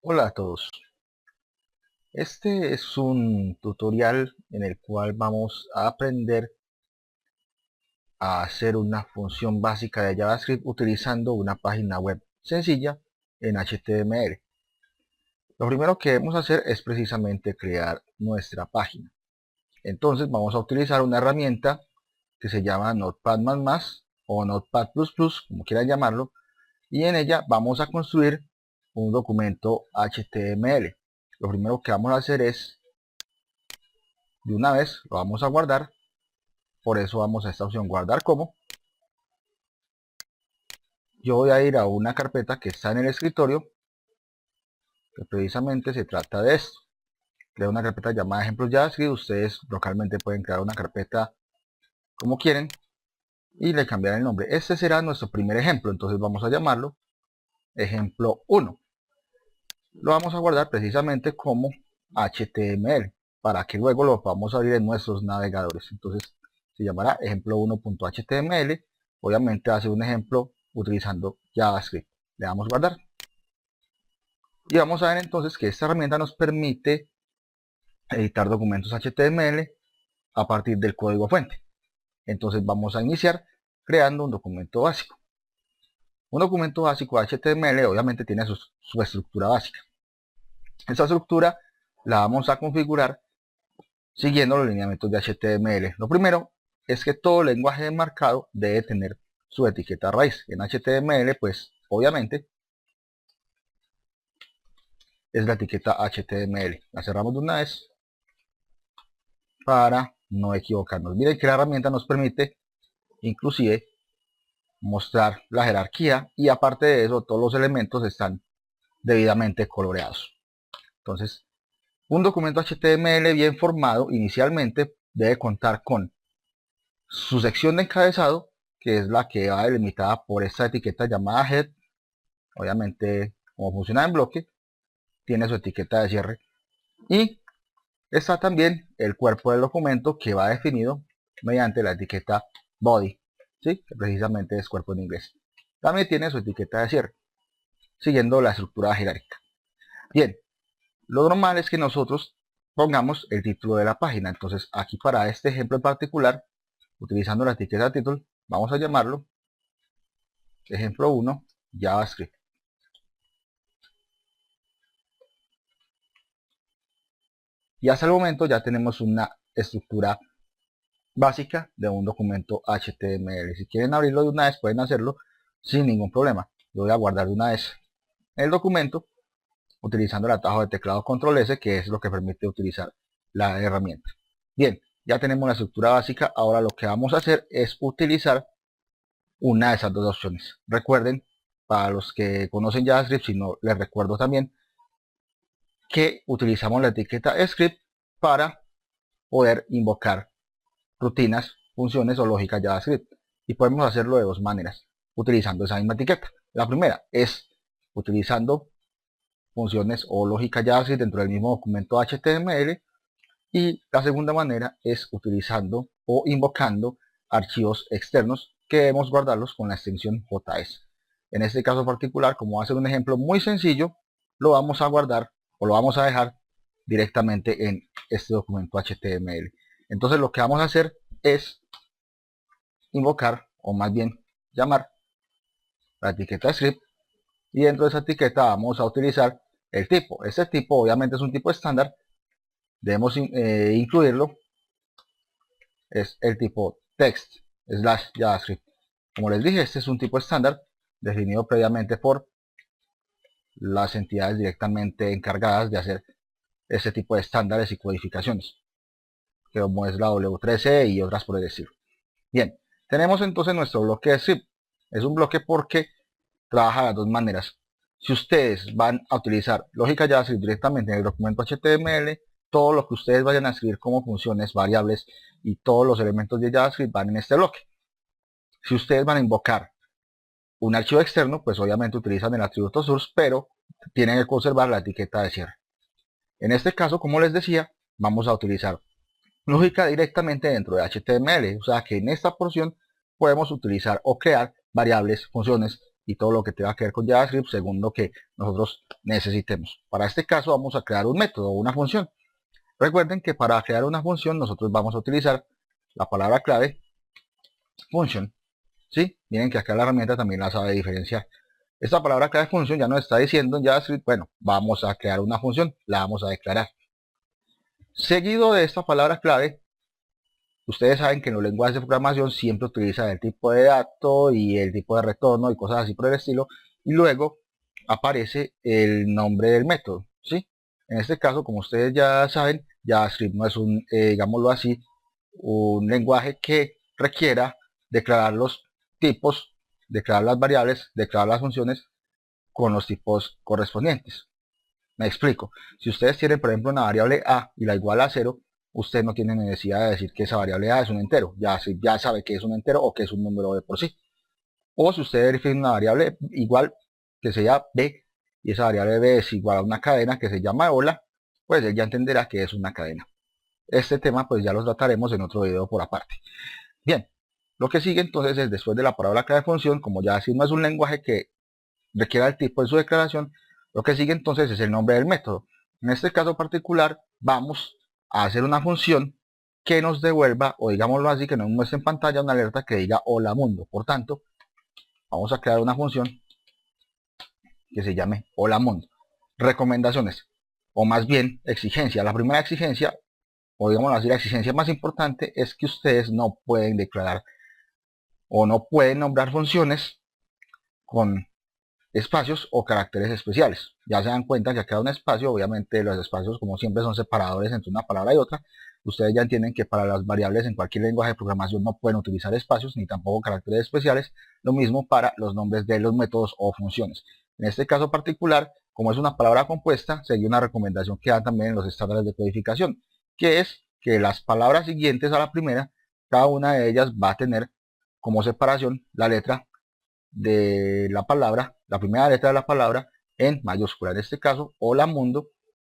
Hola a todos. Este es un tutorial en el cual vamos a aprender a hacer una función básica de JavaScript utilizando una página web sencilla en HTML. Lo primero que debemos hacer es precisamente crear nuestra página. Entonces vamos a utilizar una herramienta que se llama Notepad++ o Notepad++, como quieran llamarlo, y en ella vamos a construir un documento HTML. Lo primero que vamos a hacer es, de una vez, lo vamos a guardar. Por eso vamos a esta opción guardar como. Yo voy a ir a una carpeta que está en el escritorio, que precisamente se trata de esto. Creo una carpeta llamada ejemplos JavaScript. Ustedes localmente pueden crear una carpeta como quieren y le cambiar el nombre. Este será nuestro primer ejemplo, entonces vamos a llamarlo ejemplo 1. Lo vamos a guardar precisamente como HTML para que luego lo podamos abrir en nuestros navegadores. Entonces se llamará ejemplo1.html. Obviamente hace un ejemplo utilizando JavaScript. Le damos guardar. Y vamos a ver entonces que esta herramienta nos permite editar documentos HTML a partir del código fuente. Entonces vamos a iniciar creando un documento básico. Un documento básico HTML obviamente tiene su estructura básica. Esta estructura la vamos a configurar siguiendo los lineamientos de HTML. Lo primero es que todo lenguaje enmarcado debe tener su etiqueta raíz. En HTML, pues obviamente es la etiqueta HTML. La cerramos de una vez para no equivocarnos. Miren que la herramienta nos permite inclusive mostrar la jerarquía y aparte de eso todos los elementos están debidamente coloreados. Entonces, un documento HTML bien formado inicialmente debe contar con su sección de encabezado, que es la que va delimitada por esta etiqueta llamada head. Obviamente, como funciona en bloque, tiene su etiqueta de cierre. Y está también el cuerpo del documento, que va definido mediante la etiqueta body, ¿sí? Que precisamente es cuerpo en inglés. También tiene su etiqueta de cierre, siguiendo la estructura jerárquica. Bien, lo normal es que nosotros pongamos el título de la página. Entonces aquí para este ejemplo en particular, utilizando la etiqueta título, vamos a llamarlo ejemplo 1 JavaScript. Y hasta el momento ya tenemos una estructura básica de un documento HTML. Si quieren abrirlo de una vez pueden hacerlo sin ningún problema. Yo voy a guardar de una vez el documento utilizando el atajo de teclado control S, que es lo que permite utilizar la herramienta. Bien, ya tenemos la estructura básica. Ahora lo que vamos a hacer es utilizar una de esas dos opciones. Recuerden, para los que conocen JavaScript, si no, les recuerdo también que utilizamos la etiqueta script para poder invocar rutinas, funciones o lógicas JavaScript. Y podemos hacerlo de dos maneras, utilizando esa misma etiqueta. La primera es utilizando funciones o lógicas JavaScript dentro del mismo documento HTML. Y la segunda manera es utilizando o invocando archivos externos que debemos guardarlos con la extensión JS. En este caso particular, como va a ser un ejemplo muy sencillo, lo vamos a guardar o lo vamos a dejar directamente en este documento HTML. Entonces lo que vamos a hacer es invocar, o más bien llamar, la etiqueta script, y dentro de esa etiqueta vamos a utilizar el tipo. Este tipo obviamente es un tipo estándar, debemos incluirlo, es el tipo text slash JavaScript. Como les dije, este es un tipo estándar definido previamente por las entidades directamente encargadas de hacer este tipo de estándares y codificaciones, como es la W3C y otras por el estilo. Bien, tenemos entonces nuestro bloque de script. Es un bloque porque trabaja de las dos maneras. Si ustedes van a utilizar lógica JavaScript directamente en el documento HTML, todo lo que ustedes vayan a escribir como funciones, variables y todos los elementos de JavaScript van en este bloque. Si ustedes van a invocar un archivo externo, pues obviamente utilizan el atributo source, pero tienen que conservar la etiqueta de cierre. En este caso, como les decía, vamos a utilizar lógica directamente dentro de HTML, o sea que en esta porción podemos utilizar o crear variables, funciones y todo lo que tenga que ver con JavaScript según lo que nosotros necesitemos. Para este caso vamos a crear un método o una función. Recuerden que para crear una función nosotros vamos a utilizar la palabra clave function. ¿Sí? Miren que acá la herramienta también la sabe diferenciar. Esta palabra clave función ya nos está diciendo en JavaScript, bueno, vamos a crear una función, la vamos a declarar. Seguido de esta palabra clave, ustedes saben que en los lenguajes de programación siempre utilizan el tipo de dato y el tipo de retorno y cosas así por el estilo, y luego aparece el nombre del método, ¿sí? En este caso, como ustedes ya saben, JavaScript no es un, digámoslo así, un lenguaje que requiera declarar los tipos, declarar las variables, declarar las funciones con los tipos correspondientes. Me explico. Si ustedes tienen, por ejemplo, una variable a y la iguala a 0, usted no tiene necesidad de decir que esa variable a es un entero. Ya sabe que es un entero o que es un número de por sí. O si usted define una variable igual que sea b y esa variable b es igual a una cadena que se llama hola, pues él ya entenderá que es una cadena. Este tema pues ya lo trataremos en otro video por aparte. Bien, lo que sigue entonces es después de la palabra clave función, como ya así no es un lenguaje que requiera el tipo en su declaración, lo que sigue entonces es el nombre del método. En este caso particular vamos a hacer una función que nos devuelva, o digámoslo así, que nos muestre en pantalla una alerta que diga hola mundo. Por tanto, vamos a crear una función que se llame hola mundo. Recomendaciones, o más bien exigencia. La primera exigencia, o digámoslo así, la exigencia más importante es que ustedes no pueden declarar o no pueden nombrar funciones con espacios o caracteres especiales. Ya se dan cuenta que acá un espacio, obviamente los espacios como siempre son separadores entre una palabra y otra. Ustedes ya entienden que para las variables en cualquier lenguaje de programación no pueden utilizar espacios ni tampoco caracteres especiales. Lo mismo para los nombres de los métodos o funciones. En este caso particular, como es una palabra compuesta, seguí una recomendación que dan también en los estándares de codificación, que es que las palabras siguientes a la primera, cada una de ellas va a tener como separación la letra de la palabra, la primera letra de la palabra en mayúscula. En este caso, hola mundo,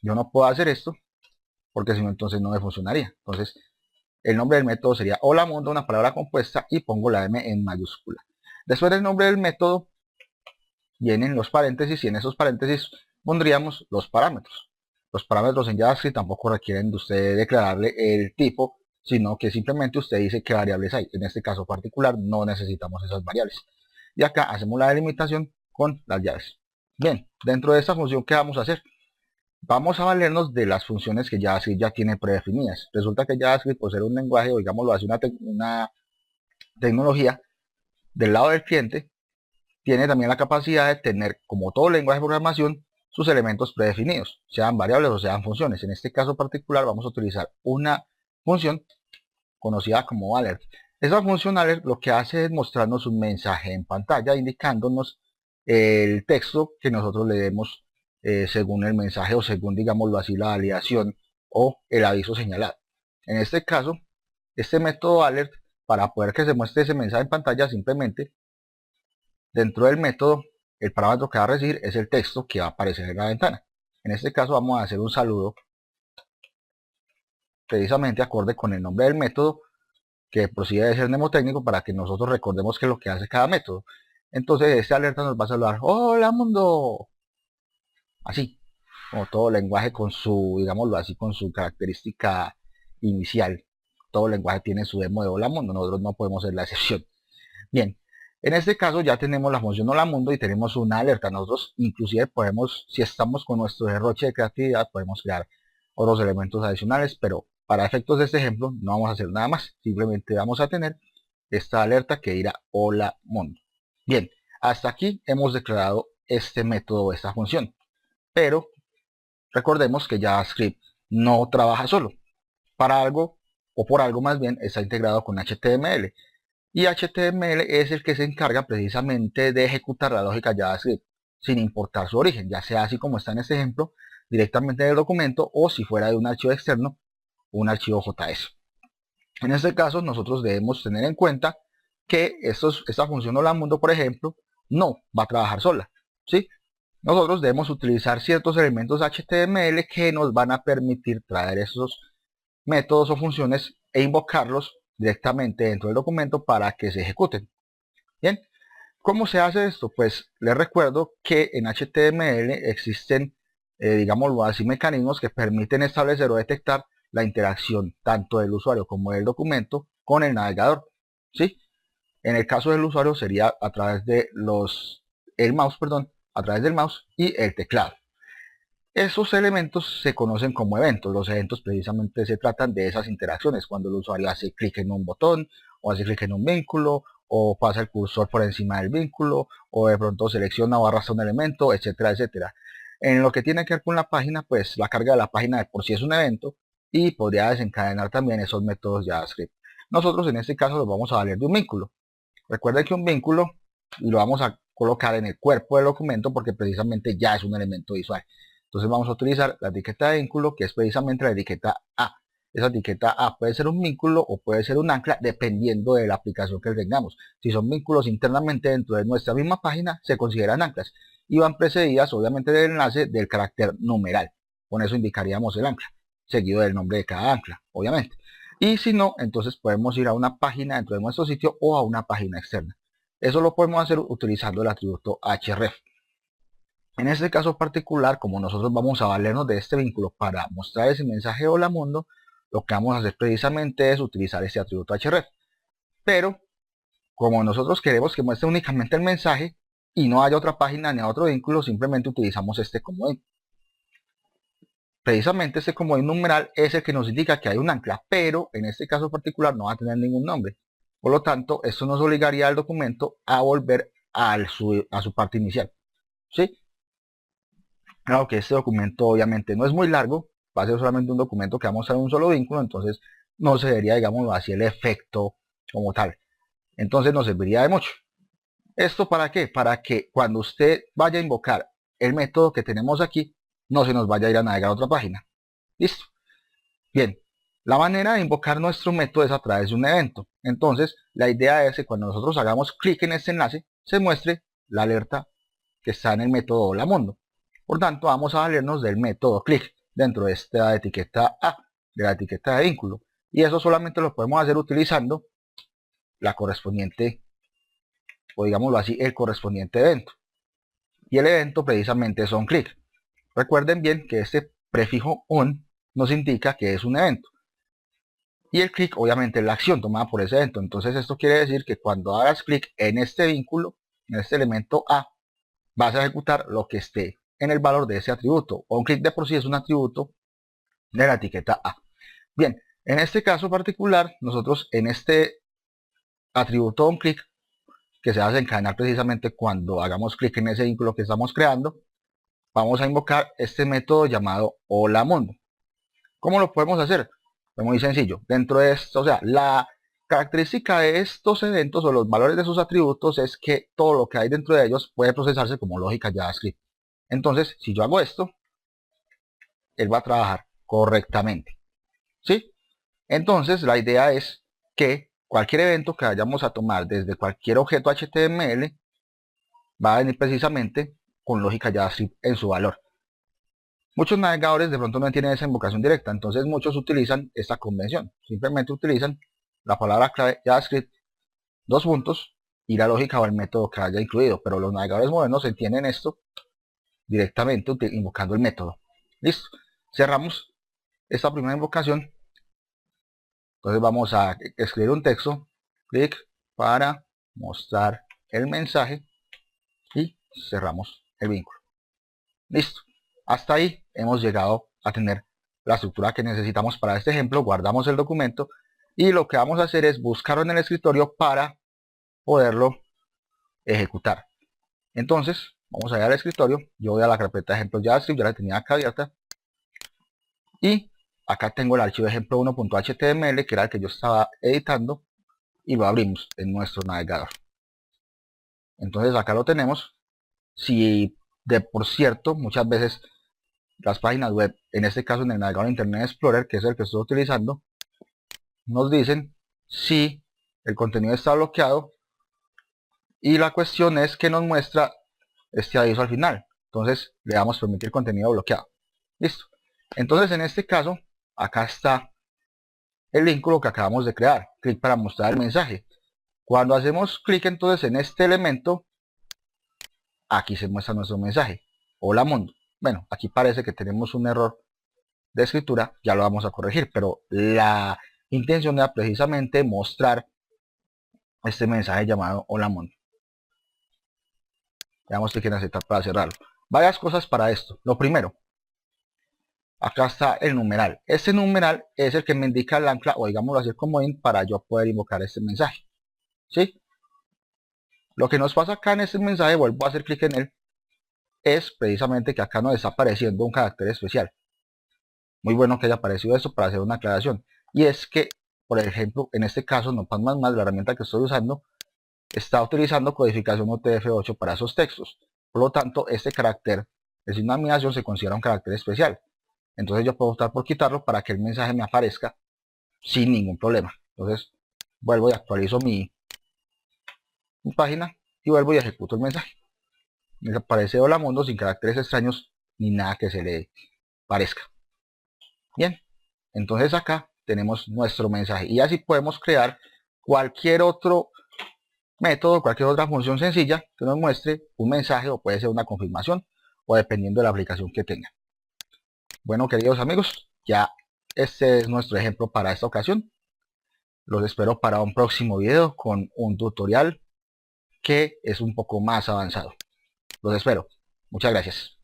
yo no puedo hacer esto porque si no entonces no me funcionaría. Entonces el nombre del método sería hola mundo, una palabra compuesta, y pongo la M en mayúscula. Después del nombre del método vienen los paréntesis y en esos paréntesis pondríamos los parámetros. Los parámetros en JavaScript tampoco requieren de usted declararle el tipo, sino que simplemente usted dice qué variables hay. En este caso particular no necesitamos esas variables. Y acá hacemos la delimitación con las llaves. Bien, dentro de esta función, ¿qué vamos a hacer? Vamos a valernos de las funciones que JavaScript ya tiene predefinidas. Resulta que JavaScript, por ser un lenguaje, o digámoslo así, una tecnología del lado del cliente, tiene también la capacidad de tener, como todo lenguaje de programación, sus elementos predefinidos, sean variables o sean funciones. En este caso particular vamos a utilizar una función conocida como alert. Esta función alert lo que hace es mostrarnos un mensaje en pantalla indicándonos el texto que nosotros le demos según el mensaje o según, digámoslo así, la validación o el aviso señalado. En este caso, este método alert, para poder que se muestre ese mensaje en pantalla, simplemente dentro del método, el parámetro que va a recibir es el texto que va a aparecer en la ventana. En este caso vamos a hacer un saludo precisamente acorde con el nombre del método, que procede de ser mnemotécnico, para que nosotros recordemos qué es lo que hace cada método. Entonces este alerta nos va a saludar, hola mundo, así, como todo lenguaje con su, digámoslo así, con su característica inicial. Todo lenguaje tiene su demo de hola mundo, nosotros no podemos ser la excepción. Bien, en este caso ya tenemos la función hola mundo y tenemos una alerta. Nosotros inclusive podemos, si estamos con nuestro derroche de creatividad, podemos crear otros elementos adicionales, pero para efectos de este ejemplo no vamos a hacer nada más. Simplemente vamos a tener esta alerta que dirá hola mundo. Bien, hasta aquí hemos declarado este método o esta función. Pero recordemos que JavaScript no trabaja solo. Para algo, o por algo más bien, está integrado con HTML. Y HTML es el que se encarga precisamente de ejecutar la lógica JavaScript sin importar su origen, ya sea así como está en este ejemplo, directamente del documento, o si fuera de un archivo externo, un archivo JS. En este caso nosotros debemos tener en cuenta que esta función hola mundo, por ejemplo, no va a trabajar sola, ¿sí? Nosotros debemos utilizar ciertos elementos HTML que nos van a permitir traer esos métodos o funciones e invocarlos directamente dentro del documento para que se ejecuten. Bien, ¿Cómo se hace esto? Pues les recuerdo que en HTML existen, digámoslo así, mecanismos que permiten establecer o detectar la interacción tanto del usuario como del documento con el navegador, ¿sí? En el caso del usuario sería a través de el mouse, perdón, a través del mouse y el teclado. Esos elementos se conocen como eventos. Los eventos precisamente se tratan de esas interacciones, cuando el usuario hace clic en un botón, o hace clic en un vínculo, o pasa el cursor por encima del vínculo, o de pronto selecciona o arrastra un elemento, etcétera, etcétera. En lo que tiene que ver con la página, pues la carga de la página de por sí es un evento y podría desencadenar también esos métodos JavaScript. Nosotros en este caso los vamos a valer de un vínculo. Recuerden que un vínculo lo vamos a colocar en el cuerpo del documento porque precisamente ya es un elemento visual. Entonces vamos a utilizar la etiqueta de vínculo, que es precisamente la etiqueta A. Esa etiqueta A puede ser un vínculo o puede ser un ancla dependiendo de la aplicación que tengamos. Si son vínculos internamente dentro de nuestra misma página, se consideran anclas y van precedidas obviamente del enlace del carácter numeral. Con eso indicaríamos el ancla, seguido del nombre de cada ancla, obviamente. Y si no, entonces podemos ir a una página dentro de nuestro sitio o a una página externa. Eso lo podemos hacer utilizando el atributo href. En este caso particular, como nosotros vamos a valernos de este vínculo para mostrar ese mensaje hola mundo, lo que vamos a hacer precisamente es utilizar este atributo href. Pero, como nosotros queremos que muestre únicamente el mensaje y no haya otra página ni otro vínculo, simplemente utilizamos este comodín. Precisamente este comodín numeral es el que nos indica que hay un ancla, pero en este caso particular no va a tener ningún nombre. Por lo tanto, esto nos obligaría al documento a volver a su parte inicial. ¿Sí? Claro que este documento obviamente no es muy largo, va a ser solamente un documento que va a mostrar un solo vínculo, entonces no se vería, digamos así, el efecto como tal. Entonces nos serviría de mucho. ¿Esto para qué? Para que cuando usted vaya a invocar el método que tenemos aquí, no se nos vaya a ir a navegar a otra página. ¿Listo? Bien, la manera de invocar nuestro método es a través de un evento. Entonces, la idea es que cuando nosotros hagamos clic en este enlace, se muestre la alerta que está en el método hola mundo. Por tanto, vamos a valernos del método clic dentro de esta etiqueta A, de la etiqueta de vínculo. Y eso solamente lo podemos hacer utilizando la correspondiente, o digámoslo así, el correspondiente evento. Y el evento precisamente es onClick. Recuerden bien que este prefijo on nos indica que es un evento. Y el clic obviamente es la acción tomada por ese evento. Entonces esto quiere decir que cuando hagas clic en este vínculo, en este elemento A, vas a ejecutar lo que esté en el valor de ese atributo. OnClick de por sí es un atributo de la etiqueta A. Bien, en este caso particular, nosotros en este atributo onClick, que se va a desencadenar precisamente cuando hagamos clic en ese vínculo que estamos creando, vamos a invocar este método llamado hola mundo. ¿Cómo lo podemos hacer? Es muy sencillo. Dentro de esto, o sea, la característica de estos eventos o los valores de sus atributos es que todo lo que hay dentro de ellos puede procesarse como lógica JavaScript. Entonces, si yo hago esto, él va a trabajar correctamente. ¿Sí? Entonces, la idea es que cualquier evento que vayamos a tomar desde cualquier objeto HTML va a venir precisamente con lógica JavaScript en su valor. Muchos navegadores de pronto no tienen esa invocación directa, entonces muchos utilizan esta convención. Simplemente utilizan la palabra clave JavaScript, dos puntos, y la lógica o el método que haya incluido. Pero los navegadores modernos entienden esto directamente invocando el método. Listo. Cerramos esta primera invocación. Entonces vamos a escribir un texto. Clic para mostrar el mensaje. Y cerramos el vínculo. Listo. Hasta ahí hemos llegado a tener la estructura que necesitamos para este ejemplo. Guardamos el documento y lo que vamos a hacer es buscarlo en el escritorio para poderlo ejecutar. Entonces, vamos a ir al escritorio. Yo voy a la carpeta de ejemplos JavaScript, ya la tenía acá abierta. Y acá tengo el archivo ejemplo1.html, que era el que yo estaba editando, y lo abrimos en nuestro navegador. Entonces acá lo tenemos. Si de por cierto, muchas veces las páginas web, en este caso en el navegador Internet Explorer, que es el que estoy utilizando, nos dicen si el contenido está bloqueado, y la cuestión es que nos muestra este aviso al final. Entonces le damos permitir contenido bloqueado. Listo. Entonces en este caso, acá está el vínculo que acabamos de crear. Clic para mostrar el mensaje. Cuando hacemos clic entonces en este elemento, aquí se muestra nuestro mensaje. Hola mundo. Bueno, aquí parece que tenemos un error de escritura, ya lo vamos a corregir, pero la intención era precisamente mostrar este mensaje llamado hola mundo. Veamos que quieren aceptar para cerrarlo. Varias cosas para esto. Lo primero, acá está el numeral. Este numeral es el que me indica el ancla, o digámoslo así, el comodín, para yo poder invocar este mensaje. ¿Sí? Lo que nos pasa acá en este mensaje, vuelvo a hacer clic en él, es precisamente que acá nos está apareciendo un carácter especial. Muy bueno que haya aparecido esto para hacer una aclaración. Y es que, por ejemplo, en este caso, Notepad++, la herramienta que estoy usando, está utilizando codificación UTF-8 para esos textos. Por lo tanto, este carácter de signo de admiración se considera un carácter especial. Entonces yo puedo optar por quitarlo para que el mensaje me aparezca sin ningún problema. Entonces vuelvo y actualizo mi página y vuelvo y ejecuto el mensaje. Me aparece hola mundo sin caracteres extraños ni nada que se le parezca. Bien, entonces acá tenemos nuestro mensaje y así podemos crear cualquier otro método, cualquier otra función sencilla que nos muestre un mensaje o puede ser una confirmación o dependiendo de la aplicación que tenga. Bueno, queridos amigos, ya este es nuestro ejemplo para esta ocasión. Los espero para un próximo video con un tutorial que es un poco más avanzado. Los espero. Muchas gracias.